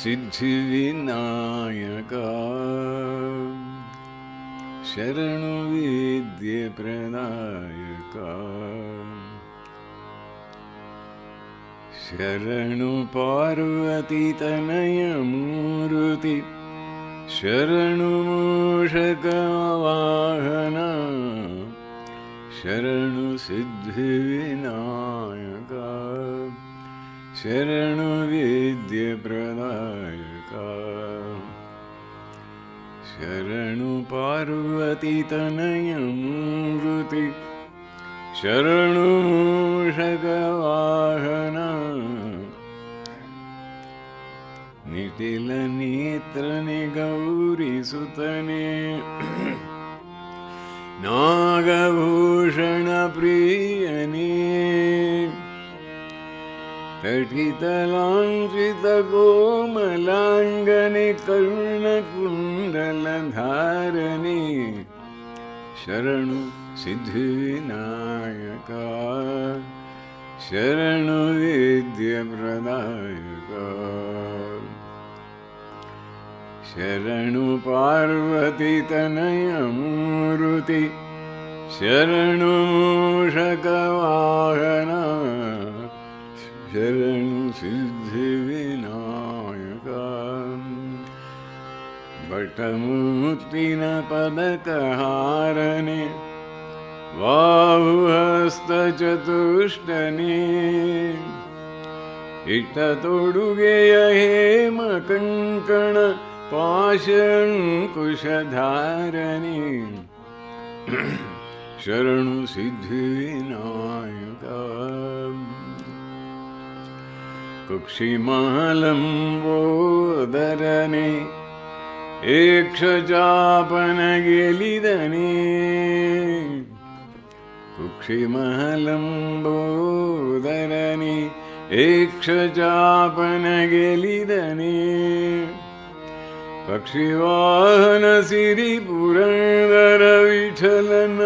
ಸಿದ್ಧಿವಿನಾಯಕ ಶರಣು ವಿದ್ಯೆ ಪ್ರದಾಯಕ ಶರಣು ಪಾರ್ವತಿ ತನಯ ಮೂರುತಿ ಶರಣು ಮೂಷಕ ವಾಹನ ಶರಣು ಸಿದ್ಧಿವಿನಾಯಕ ಶರಣು ವಿದ್ಯೆ ಪ್ರದಾಯಕ ಶರಣು ಪಾರ್ವತಿ ತನಯ ಮೂರುತಿ ಶರಣು ಮೂಷಕ ವಾಹನ ನಿಟಿಲ ನೇತ್ರನೆ ಗೌರಿ ಸುತನೆ ನಾಗಭೂಷಣ ಪ್ರಿಯನೇ ತಟಿತಲಾಂಚಿತ ಕೋಮಲಾಂಗನೆ ಕರ್ಣಕುಂಡಲಧಾರನೆ ಶರಣು ಸಿದ್ಧಿವಿನಾಯಕ ಶರಣು ವಿದ್ಯೆ ಪ್ರದಾಯಕ ಶರಣು ಪಾರ್ವತಿ ತನಯ ಮೂರುತಿ ಶರಣು ಮೂಷಕ ವಾಹನ ಶರಣು ಸಿದ್ಧಿವಿನಾಯಕ ಬಟಮೂರ್ತಿನ ಪದಕಹಾರನೆ ಬಾಹುಹಸ್ತಚತುಷ್ಟನೇ ಇಟ್ಟ ತೊಡುಗೆಯ ಹೇಮ ಕಂಕಣ ಪಾಶಂಕುಶಧಾರನೆ ಶರಣು ಸಿದ್ಧಿವಿನಾಯಕ ಕುಕ್ಷಿಮಾಲಂಬೋದರನೆ ಏಕ್ಷಚಾಪನ ಗೆಲಿದನೆ ಕುಕ್ಷಿಮಾಲಂಬೋದರನೆ ಏಕ್ಷಚಾಪನ ಗೆಲಿದನೆ ಪಕ್ಷಿವಾಹನ ಸಿರಿ ಪುರಂದರ ವಿಠಲನ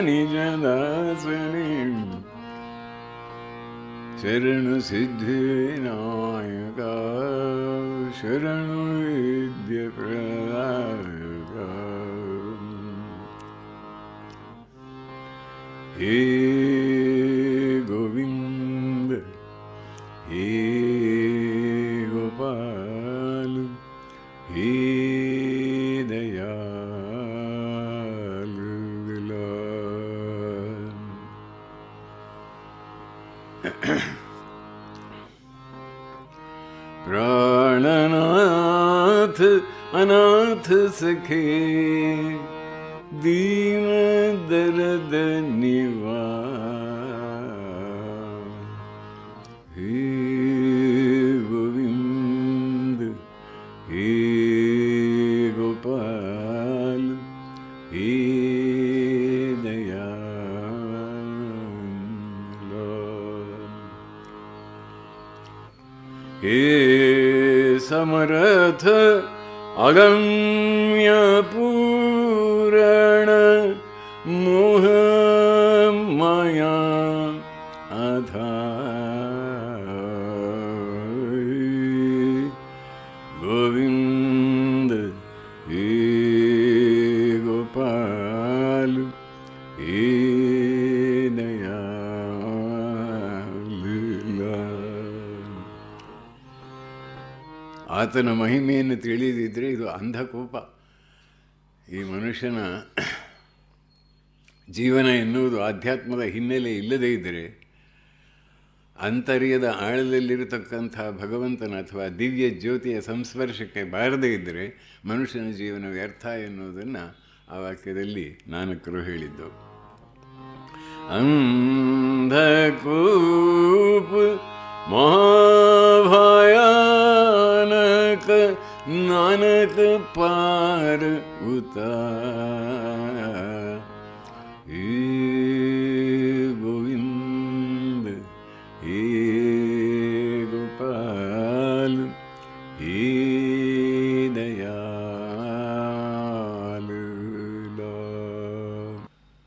ನಿಜದಾಸನೆ ಶರಣು ಸಿದ್ಧಿವಿನಾಯಕ ಶರಣು ವಿದ್ಯೆ ಪ್ರದಾಯಕ ಹೇ ಗೋವಿಂದ ಹೇ ಗೋಪಾಲ ಹೇ ದಯಾಳು प्राणनाथ अनाथ सखे दीन दर्द निवार हे गोविंद हे गोपाल हे हे समर्थ अगम्य पूरण मोह माया आधार गोविंद हे गोपाल हे ಆತನ ಮಹಿಮೆಯನ್ನು ತಿಳಿದಿದ್ದರೆ ಇದು ಅಂಧಕೋಪ. ಈ ಮನುಷ್ಯನ ಜೀವನ ಎನ್ನುವುದು ಆಧ್ಯಾತ್ಮದ ಹಿನ್ನೆಲೆ ಇಲ್ಲದೇ ಇದ್ದರೆ, ಆಂತರ್ಯದ ಆಳದಲ್ಲಿರತಕ್ಕಂಥ ಭಗವಂತನ ಅಥವಾ ದಿವ್ಯ ಜ್ಯೋತಿಯ ಸಂಸ್ಪರ್ಶಕ್ಕೆ ಬಾರದೇ ಇದ್ದರೆ ಮನುಷ್ಯನ ಜೀವನ ವ್ಯರ್ಥ ಎನ್ನುವುದನ್ನು ಆ ವಾಕ್ಯದಲ್ಲಿ ನಾನಕರು ಹೇಳಿದ್ದು. ಅಂಧಕೂಪ महाभयानक नानक पार उतार हे गोविंद हे गोपाल हे दयालु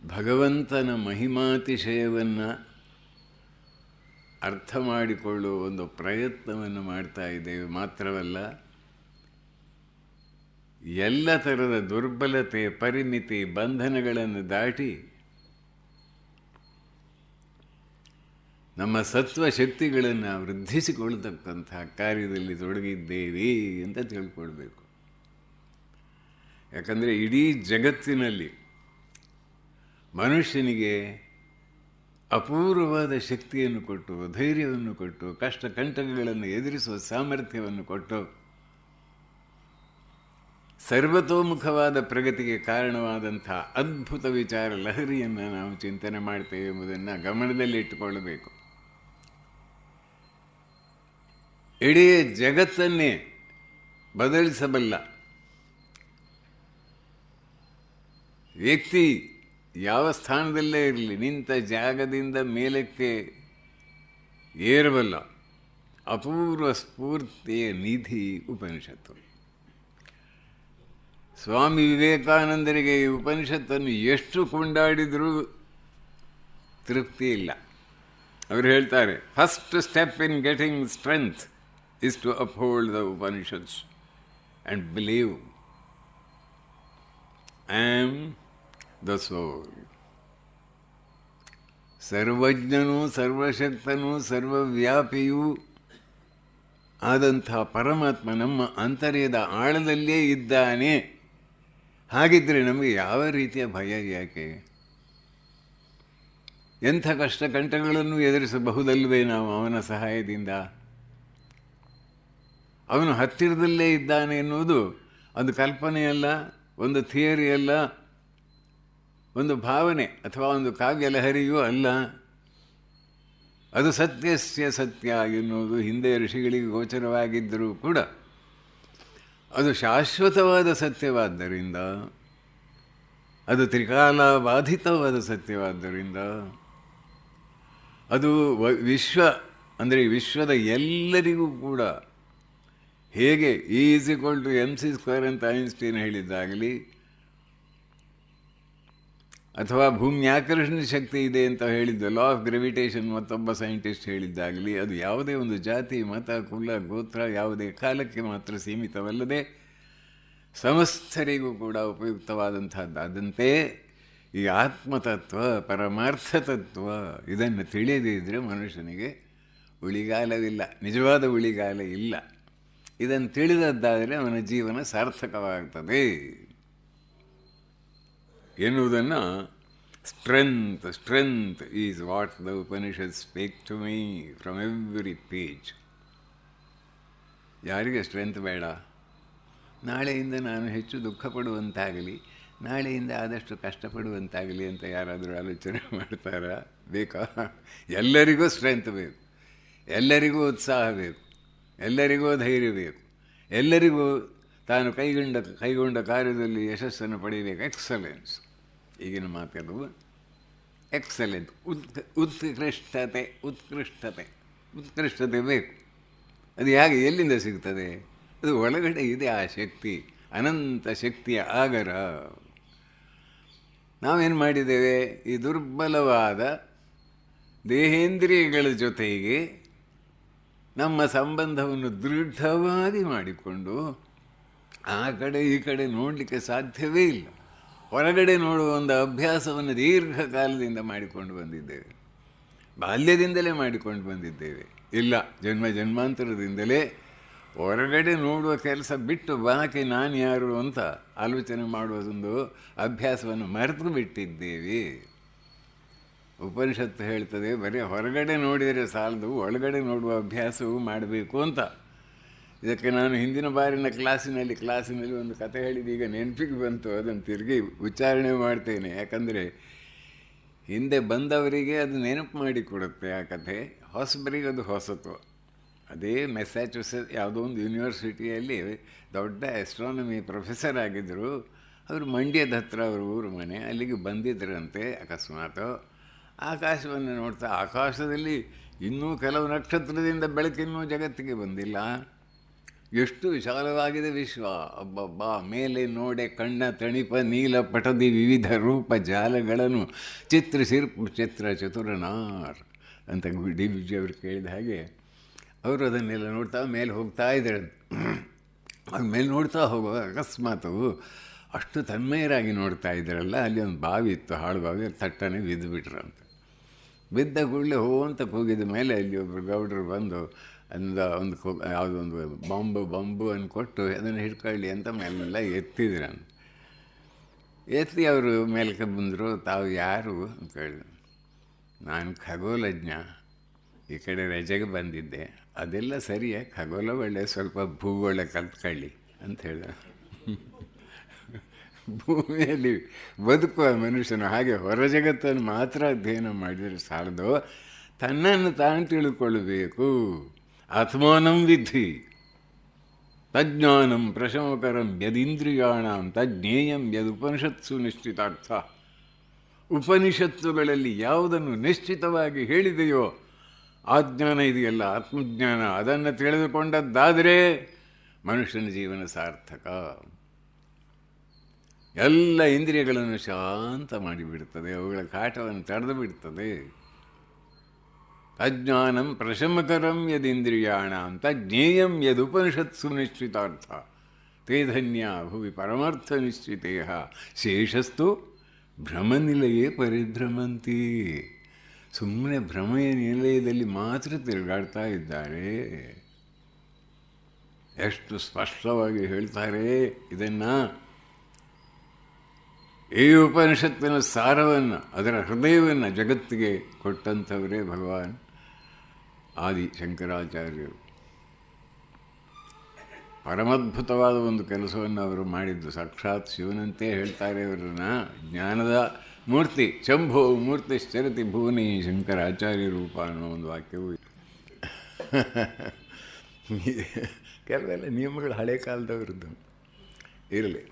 ಭಗವಂತನ ಮಹಿಮಾತಿಶಯವನ್ನು ಅರ್ಥ ಮಾಡಿಕೊಳ್ಳುವ ಒಂದು ಪ್ರಯತ್ನವನ್ನು ಮಾಡ್ತಾ ಇದ್ದೇವೆ. ಮಾತ್ರವಲ್ಲ, ಎಲ್ಲ ಥರದ ದುರ್ಬಲತೆ, ಪರಿಮಿತಿ, ಬಂಧನಗಳನ್ನು ದಾಟಿ ನಮ್ಮ ಸತ್ವ ಶಕ್ತಿಗಳನ್ನು ವೃದ್ಧಿಸಿಕೊಳ್ಳತಕ್ಕಂಥ ಕಾರ್ಯದಲ್ಲಿ ತೊಡಗಿದ್ದೇವೆ ಅಂತ ತಿಳ್ಕೊಳ್ಬೇಕು. ಯಾಕಂದರೆ ಇಡೀ ಜಗತ್ತಿನಲ್ಲಿ ಮನುಷ್ಯನಿಗೆ ಅಪೂರ್ವವಾದ ಶಕ್ತಿಯನ್ನು ಕೊಟ್ಟು, ಧೈರ್ಯವನ್ನು ಕೊಟ್ಟು, ಕಷ್ಟ ಕಂಟಕಗಳನ್ನು ಎದುರಿಸುವ ಸಾಮರ್ಥ್ಯವನ್ನು ಕೊಟ್ಟು, ಸರ್ವತೋಮುಖವಾದ ಪ್ರಗತಿಗೆ ಕಾರಣವಾದಂಥ ಅದ್ಭುತ ವಿಚಾರ ಲಹರಿಯನ್ನು ನಾವು ಚಿಂತನೆ ಮಾಡ್ತೇವೆ ಎಂಬುದನ್ನು ಗಮನದಲ್ಲಿಟ್ಟುಕೊಳ್ಳಬೇಕು. ಇಡೀ ಜಗತ್ತನ್ನೇ ಬದಲಿಸಬಲ್ಲ ವ್ಯಕ್ತಿ ಯಾವ ಸ್ಥಾನದಲ್ಲೇ ಇರಲಿ, ನಿಂತ ಜಾಗದಿಂದ ಮೇಲಕ್ಕೆ ಏರಬಲ್ಲ ಅಪೂರ್ವ ಸ್ಫೂರ್ತಿಯ ನಿಧಿ ಉಪನಿಷತ್ತು. ಸ್ವಾಮಿ ವಿವೇಕಾನಂದರಿಗೆ ಈ ಉಪನಿಷತ್ತನ್ನು ಎಷ್ಟು ಕೊಂಡಾಡಿದರೂ ತೃಪ್ತಿ ಇಲ್ಲ. ಅವರು ಹೇಳ್ತಾರೆ, first step in getting strength is to uphold the Upanishads and believe I am the soul. ಸರ್ವಜ್ಞನೂ ಸರ್ವಶಕ್ತನೂ ಸರ್ವವ್ಯಾಪಿಯೂ ಆದಂಥ ಪರಮಾತ್ಮ ನಮ್ಮ ಅಂತರ್ಯದ ಆಳದಲ್ಲೇ ಇದ್ದಾನೆ. ಹಾಗಿದ್ದರೆ ನಮಗೆ ಯಾವ ರೀತಿಯ ಭಯ ಯಾಕೆ? ಎಂಥ ಕಷ್ಟ ಕಂಟಗಳನ್ನು ಎದುರಿಸಬಹುದಲ್ವೇ ನಾವು ಅವನ ಸಹಾಯದಿಂದ? ಅವನು ಹತ್ತಿರದಲ್ಲೇ ಇದ್ದಾನೆ ಎನ್ನುವುದು ಒಂದು ಕಲ್ಪನೆಯಲ್ಲ, ಒಂದು ಥಿಯರಿಯಲ್ಲ, ಒಂದು ಭಾವನೆ ಅಥವಾ ಒಂದು ಕಾವ್ಯ ಲಹರಿಯೂ ಅಲ್ಲ. ಅದು ಸತ್ಯಸ್ಯ ಸತ್ಯ ಎನ್ನುವುದು ಹಿಂದೆ ಋಷಿಗಳಿಗೆ ಗೋಚರವಾಗಿದ್ದರೂ ಕೂಡ ಅದು ಶಾಶ್ವತವಾದ ಸತ್ಯವಾದ್ದರಿಂದ, ಅದು ತ್ರಿಕಾಲ ಬಾಧಿತವಾದ ಸತ್ಯವಾದ್ದರಿಂದ, ಅದು ವಿಶ್ವ ಅಂದರೆ ವಿಶ್ವದ ಎಲ್ಲರಿಗೂ ಕೂಡ ಹೇಗೆ E=mc² ಅಂತ ಐನ್ಸ್ಟೀನ್ ಹೇಳಿದ್ದಾಗಲಿ, ಅಥವಾ ಭೂಮಿ ಆಕರ್ಷಣ ಶಕ್ತಿ ಇದೆ ಅಂತ ಹೇಳಿದ್ದು ಲಾ ಆಫ್ ಗ್ರಾವಿಟೇಷನ್ ಮತ್ತೊಬ್ಬ ಸೈಂಟಿಸ್ಟ್ ಹೇಳಿದ್ದಾಗಲಿ, ಅದು ಯಾವುದೇ ಒಂದು ಜಾತಿ, ಮತ, ಕುಲ, ಗೋತ್ರ, ಯಾವುದೇ ಕಾಲಕ್ಕೆ ಮಾತ್ರ ಸೀಮಿತವಲ್ಲದೆ ಸಮಸ್ತರಿಗೂ ಕೂಡ ಉಪಯುಕ್ತವಾದಂಥದ್ದಾದಂತೆ ಈ ಆತ್ಮತತ್ವ, ಪರಮಾರ್ಥ ತತ್ವ ಇದನ್ನು ತಿಳಿಯದೇ ಇದ್ದರೆ ಮನುಷ್ಯನಿಗೆ ಉಳಿಗಾಲವಿಲ್ಲ, ನಿಜವಾದ ಉಳಿಗಾಲ ಇಲ್ಲ. ಇದನ್ನು ತಿಳಿದದ್ದಾದರೆ ಅವನ ಜೀವನ ಸಾರ್ಥಕವಾಗ್ತದೆ ಎನ್ನುವುದನ್ನು strength is what the Upanishad speak to me from every page. ಯಾರಿಗೆ ಸ್ಟ್ರೆಂತ್ ಬೇಡ? ನಾಳೆಯಿಂದ ನಾನು ಹೆಚ್ಚು ದುಃಖ ಪಡುವಂತಾಗಲಿ, ನಾಳೆಯಿಂದ ಆದಷ್ಟು ಕಷ್ಟಪಡುವಂತಾಗಲಿ ಅಂತ ಯಾರಾದರೂ ಆಲೋಚನೆ ಮಾಡ್ತಾರಾ? ಬೇಕಾ? ಎಲ್ಲರಿಗೂ ಸ್ಟ್ರೆಂತ್ ಬೇಕು, ಎಲ್ಲರಿಗೂ ಉತ್ಸಾಹ ಬೇಕು, ಎಲ್ಲರಿಗೂ ಧೈರ್ಯ ಬೇಕು, ಎಲ್ಲರಿಗೂ ತಾನು ಕೈಗೊಂಡ ಕಾರ್ಯದಲ್ಲಿ ಯಶಸ್ಸನ್ನು ಪಡೆಯಬೇಕು. ಎಕ್ಸಲೆನ್ಸ್, ಈಗಿನ ಮಾತದು ಎಕ್ಸಲೆನ್ಸ್, ಉತ್ಕೃಷ್ಟತೆ ಬೇಕು. ಅದು ಹೇಗೆ, ಎಲ್ಲಿಂದ ಸಿಗ್ತದೆ? ಅದು ಒಳಗಡೆ ಇದೆ ಆ ಶಕ್ತಿ, ಅನಂತ ಶಕ್ತಿಯ ಆಗರ. ನಾವೇನು ಮಾಡಿದ್ದೇವೆ? ಈ ದುರ್ಬಲವಾದ ದೇಹೇಂದ್ರಿಯಗಳ ಜೊತೆಗೆ ನಮ್ಮ ಸಂಬಂಧವನ್ನು ದೃಢವಾಗಿ ಮಾಡಿಕೊಂಡು ಆ ಕಡೆ ಈ ಕಡೆ ನೋಡಲಿಕ್ಕೆ ಸಾಧ್ಯವೇ ಇಲ್ಲ. ಹೊರಗಡೆ ನೋಡುವ ಒಂದು ಅಭ್ಯಾಸವನ್ನು ದೀರ್ಘಕಾಲದಿಂದ ಮಾಡಿಕೊಂಡು ಬಂದಿದ್ದೇವೆ, ಬಾಲ್ಯದಿಂದಲೇ ಮಾಡಿಕೊಂಡು ಬಂದಿದ್ದೇವೆ. ಇಲ್ಲ, ಜನ್ಮಾಂತರದಿಂದಲೇ ಹೊರಗಡೆ ನೋಡುವ ಕೆಲಸ ಬಿಟ್ಟು ಬಾಕಿ ನಾನು ಯಾರು ಅಂತ ಆಲೋಚನೆ ಮಾಡುವುದೊಂದು ಅಭ್ಯಾಸವನ್ನು ಮರೆತು ಬಿಟ್ಟಿದ್ದೇವೆ. ಉಪನಿಷತ್ತು ಹೇಳ್ತದೆ, ಬರೀ ಹೊರಗಡೆ ನೋಡಿದರೆ ಸಾಲದು, ಒಳಗಡೆ ನೋಡುವ ಅಭ್ಯಾಸವೂ ಮಾಡಬೇಕು ಅಂತ. ಇದಕ್ಕೆ ನಾನು ಹಿಂದಿನ ಬಾರಿನ ಕ್ಲಾಸಿನಲ್ಲಿ ಒಂದು ಕಥೆ ಹೇಳಿದ್ದು ಈಗ ನೆನಪಿಗೆ ಬಂತು, ಅದನ್ನು ತಿರುಗಿ ಉಚ್ಚಾರಣೆ ಮಾಡ್ತೇನೆ. ಯಾಕಂದರೆ ಹಿಂದೆ ಬಂದವರಿಗೆ ಅದು ನೆನಪು ಮಾಡಿಕೊಡುತ್ತೆ ಆ ಕಥೆ, ಹೊಸಬರಿಗೆ ಅದು ಹೊಸತು. ಅದೇ ಮೆಸ್ಸಾಚುಸೆಟ್ಸ್ ಯಾವುದೋ ಒಂದು ಯೂನಿವರ್ಸಿಟಿಯಲ್ಲಿ ದೊಡ್ಡ ಆಸ್ಟ್ರಾನಮಿ ಪ್ರೊಫೆಸರ್ ಆಗಿದ್ದರು. ಅವರು ಮಂಡ್ಯದ ಹತ್ರ ಅವ್ರ ಊರು ಮನೆ, ಅಲ್ಲಿಗೆ ಬಂದಿದ್ದರಂತೆ. ಅಕಸ್ಮಾತ್ ಆಕಾಶವನ್ನು ನೋಡ್ತಾ, ಆಕಾಶದಲ್ಲಿ ಇನ್ನೂ ಕೆಲವು ನಕ್ಷತ್ರದಿಂದ ಬೆಳಕಿನ್ನೂ ಜಗತ್ತಿಗೆ ಬಂದಿಲ್ಲ, ಎಷ್ಟು ವಿಶಾಲವಾಗಿದೆ ವಿಶ್ವ, ಅಬ್ಬಬ್ಬಾ, ಮೇಲೆ ನೋಡೆ ಕಣ್ಣ ತಣಿಪ ನೀಲ ಪಟದಿ ವಿವಿಧ ರೂಪ ಜಾಲಗಳನ್ನು ಚಿತ್ರ ಚತುರನಾರ್ ಅಂತ ಡಿ ವಿ ಜಿ ಅವರು ಕೇಳಿದ ಹಾಗೆ ಅವರು ಅದನ್ನೆಲ್ಲ ನೋಡ್ತಾ ಮೇಲೆ ಹೋಗ್ತಾ ಇದ್ದಾರೆ. ಅದು ಮೇಲೆ ನೋಡ್ತಾ ಹೋಗುವಾಗ ಅಕಸ್ಮಾತು ಅಷ್ಟು ತನ್ಮಯರಾಗಿ ನೋಡ್ತಾ ಇದ್ದಾರಲ್ಲ, ಅಲ್ಲಿ ಒಂದು ಬಾವಿ ಇತ್ತು, ಹಾಳು ಬಾವಿ, ತಟ್ಟನೆ ಬಿದ್ದು ಬಿಟ್ರಂತೆ. ಬಿದ್ದ ಕೂಡಲೇ ಅಂತ ಕೂಗಿದ ಮೇಲೆ ಅಲ್ಲಿ ಒಬ್ಬರು ಗೌಡರು ಬಂದು ಒಂದು ಯಾವುದೊಂದು ಬಂಬು ಅನ್ನು ಕೊಟ್ಟು ಅದನ್ನು ಹಿಡ್ಕೊಳ್ಳಿ ಅಂತ ಮೇಲೆಲ್ಲ ಎತ್ತಿದ್ರಂತ. ಎತ್ತಿ ಅವರು ಮೇಲಕ್ಕೆ ಬಂದರು. ತಾವು ಯಾರು ಅಂತ ಹೇಳಿದ್ರು. ನಾನು ಖಗೋಲಜ್ಞ, ಈ ಕಡೆ ರಜೆಗೆ ಬಂದಿದ್ದೆ. ಅದೆಲ್ಲ ಸರಿಯೇ, ಖಗೋಲ ಒಳ್ಳೆ, ಸ್ವಲ್ಪ ಭೂಗೋಳ ಕಲ್ತ್ಕೊಳ್ಳಿ ಅಂತ ಹೇಳಿದ. ಭೂಮಿಯಲ್ಲಿ ಬದುಕುವ ಮನುಷ್ಯನು ಹಾಗೆ ಹೊರ ಜಗತ್ತನ್ನು ಮಾತ್ರ ಅಧ್ಯಯನ ಮಾಡಿದರೆ ಸಾಲದು, ತನ್ನನ್ನು ತಾನು ತಿಳ್ಕೊಳ್ಬೇಕು. ಆತ್ಮಾನಂ ವಿಧಿ ತಜ್ಞಾನಂ ಪ್ರಶಮಕರಂ ಯದಿಂದ್ರಿಯಾಣಂ ತಜ್ಞೇಯಂ ಯದುಪನಿಷತ್ಸು ನಿಶ್ಚಿತಾರ್ಥ. ಉಪನಿಷತ್ತುಗಳಲ್ಲಿ ಯಾವುದನ್ನು ನಿಶ್ಚಿತವಾಗಿ ಹೇಳಿದೆಯೋ ಆ ಜ್ಞಾನ ಇದೆಯಲ್ಲ, ಆತ್ಮಜ್ಞಾನ, ಅದನ್ನು ತಿಳಿದುಕೊಂಡದ್ದಾದರೆ ಮನುಷ್ಯನ ಜೀವನ ಸಾರ್ಥಕ. ಎಲ್ಲ ಇಂದ್ರಿಯಗಳನ್ನು ಶಾಂತ ಮಾಡಿಬಿಡ್ತದೆ, ಅವುಗಳ ಕಾಟವನ್ನು ತಡೆದು ಬಿಡ್ತದೆ. ಅಜ್ಞಾನಂ ಪ್ರಶಮಕರಂ ಯದಿಂದ್ರಿಯಾಣಂ ತಜ್ಞೇಯಂ ಯದುಪನಿಷತ್ಸು ನಿಶ್ಚಿತಾರ್ಥ ತೇ ಧನ್ಯ ಭುವಿ ಪರಮಾರ್ಥ ನಿಶ್ಚಿತೇಹ ಶೇಷಸ್ತು ಭ್ರಮನಿಲಯೇ ಪರಿಭ್ರಮಂತಿ. ಸುಮ್ಮನೆ ಭ್ರಮೆಯ ನಿಲಯದಲ್ಲಿ ಮಾತ್ರ ತಿರುಗಾಡ್ತಾ ಇದ್ದಾರೆ. ಎಷ್ಟು ಸ್ಪಷ್ಟವಾಗಿ ಹೇಳ್ತಾರೆ ಇದನ್ನು. ಈ ಉಪನಿಷತ್ತಿನ ಸಾರವನ್ನು, ಅದರ ಹೃದಯವನ್ನು ಜಗತ್ತಿಗೆ ಕೊಟ್ಟಂಥವರೇ ಭಗವಾನ್ ಆದಿ ಶಂಕರಾಚಾರ್ಯರು. ಪರಮದ್ಭುತವಾದ ಒಂದು ಕೆಲಸವನ್ನು ಅವರು ಮಾಡಿದ್ದು. ಸಾಕ್ಷಾತ್ ಶಿವನಂತೆ ಹೇಳ್ತಾರೆ ಅವರನ್ನು. ಜ್ಞಾನದ ಮೂರ್ತಿ ಶಂಭೋ ಮೂರ್ತಿ ಸ್ಥಿರತಿ ಭುವನಿ ಶಂಕರಾಚಾರ್ಯ ರೂಪ ಅನ್ನೋ ಒಂದು ವಾಕ್ಯವು. ಕೆಲವೆಲ್ಲ ನಿಯಮಗಳು ಹಳೆ ಕಾಲದವರದ್ದು ಇರಲಿ.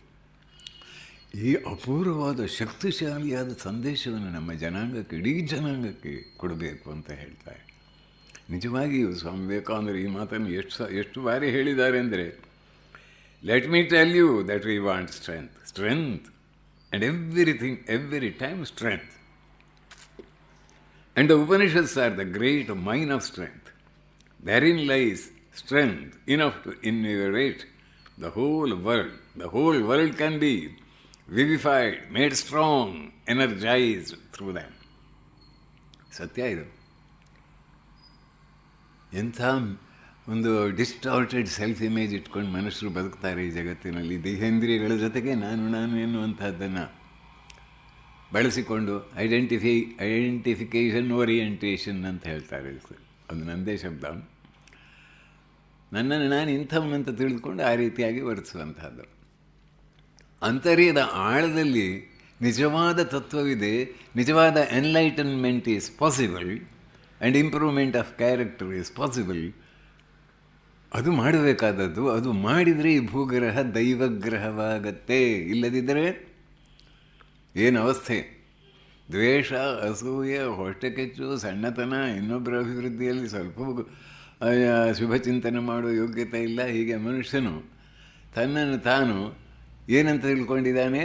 ಈ ಅಪೂರ್ವವಾದ ಶಕ್ತಿಶಾಲಿಯಾದ ಸಂದೇಶವನ್ನು ನಮ್ಮ ಜನಾಂಗಕ್ಕೆ, ಇಡೀ ಜನಾಂಗಕ್ಕೆ ಕೊಡಬೇಕು ಅಂತ ಹೇಳ್ತಾರೆ. ನಿಜವಾಗಿಯೂ ಸ್ವಾಮಿ ವಿವೇಕಾನಂದರು ಈ ಮಾತನ್ನು ಎಷ್ಟು ಬಾರಿ ಹೇಳಿದ್ದಾರೆ ಅಂದರೆ, let me tell you that we want strength and everything, every time strength. And the Upanishads are the great mine of strength. therein lies strength enough to invigorate the whole world. The whole world can be vivified, made strong, energized through them. ಸತ್ಯ ಇದು. ಎಂಥ ಒಂದು distorted self image ಇಟ್ಕೊಂಡು ಮನುಷ್ಯರು ಬದುಕ್ತಾರೆ ಈ ಜಗತ್ತಿನಲ್ಲಿ. ದೇಹೇಂದ್ರಿಯಗಳ ಜೊತೆಗೆ ನಾನು ಎನ್ನುವಂಥದ್ದನ್ನು ಬಳಸಿಕೊಂಡು ಐಡೆಂಟಿಫಿಕೇಷನ್ ಓರಿಯೆಂಟೇಷನ್ ಅಂತ ಹೇಳ್ತಾರೆ. ಅದು ನನ್ನದೇ ಶಬ್ದ. ನನ್ನನ್ನು ನಾನು ಇಂಥವನಂತ ತಿಳಿದುಕೊಂಡು ಆ ರೀತಿಯಾಗಿ ವರ್ತಿಸುವಂಥದ್ದು. ಅಂತರ್ಯದ ಆಳದಲ್ಲಿ ನಿಜವಾದ ತತ್ವವಿದೆ. ನಿಜವಾದ enlightenment is possible and improvement of character is possible. ಅದು ಮಾಡಬೇಕಾದದ್ದು. ಅದು ಮಾಡಿದರೆ ಈ ಭೂಗ್ರಹ ದೈವಗ್ರಹವಾಗತ್ತೆ. ಇಲ್ಲದಿದ್ದರೆ ಏನು ಅವಸ್ಥೆ? ದ್ವೇಷ, ಅಸೂಯೆ, ಹೊಟ್ಟೆಕೆಚ್ಚು, ಸಣ್ಣತನ, ಇನ್ನೊಬ್ಬರ ಅಭಿವೃದ್ಧಿಯಲ್ಲಿ ಸ್ವಲ್ಪ ಶುಭಚಿಂತನೆ ಮಾಡುವ ಯೋಗ್ಯತೆ ಇಲ್ಲ. ಹೀಗೆ ಮನುಷ್ಯನು ತನ್ನನ್ನು ತಾನು ಏನಂತ ತಿಳ್ಕೊಂಡಿದ್ದಾನೆ?